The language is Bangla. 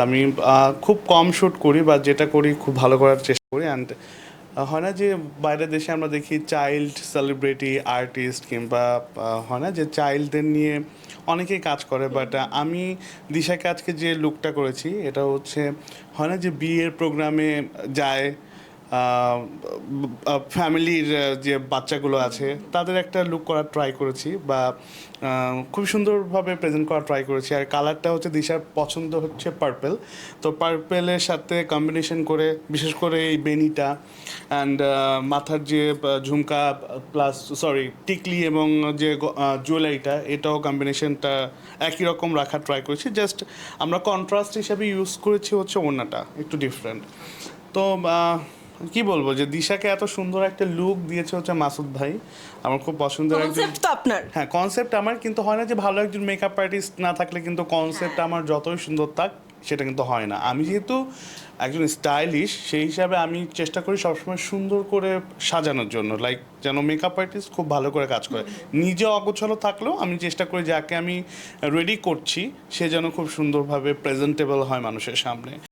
আমি খুব কম শ্যুট করি বা যেটা করি খুব ভালো করার চেষ্টা করি। অ্যান্ড হয় না যে বাইরের দেশে আমরা দেখি চাইল্ড সেলিব্রিটি আর্টিস্ট কিংবা হয় না যে চাইল্ডদের নিয়ে অনেকেই কাজ করে, বাট আমি দিশাকে আজকে যে লুকটা করেছি এটা হচ্ছে হয় না যে বিয়ের প্রোগ্রামে যায়, ফ্যামিলির যে বাচ্চাগুলো আছে তাদের একটা লুক করার ট্রাই করেছি, বা খুব সুন্দরভাবে প্রেজেন্ট করার ট্রাই করেছি। আর কালারটা হচ্ছে দিশার পছন্দ হচ্ছে পার্পেল, তো পার্পেলের সাথে কম্বিনেশন করে বিশেষ করে এই বেনিটা অ্যান্ড মাথার যে ঝুমকা প্লাস সরি টিকলি এবং যে জুয়েলারিটা এটাও কম্বিনেশনটা একই রকম রাখার ট্রাই করেছি। জাস্ট আমরা কন্ট্রাস্ট হিসাবে ইউজ করেছি হচ্ছে ওড়নাটা একটু ডিফারেন্ট। তো কি বলবো যে দিশাকে এত সুন্দর একটা লুক দিয়েছে হচ্ছে মাসুদ ভাই, আমার খুব পছন্দের একজন। কনসেপ্ট তো আপনার। হ্যাঁ, কনসেপ্ট আমার, কিন্তু হয় না যে ভালো একজন মেকআপ আর্টিস্ট না থাকলে কিন্তু কনসেপ্ট আমার যতই সুন্দর থাক সেটা কিন্তু হয় না। আমি যেহেতু একজন স্টাইলিশ সেই হিসাবে আমি চেষ্টা করি সবসময় সুন্দর করে সাজানোর জন্য, লাইক যেন মেকআপ আর্টিস্ট খুব ভালো করে কাজ করে। নিজে অগোছালো থাকলেও আমি চেষ্টা করি যাকে আমি রেডি করছি সে যেন খুব সুন্দরভাবে প্রেজেন্টেবল হয় মানুষের সামনে।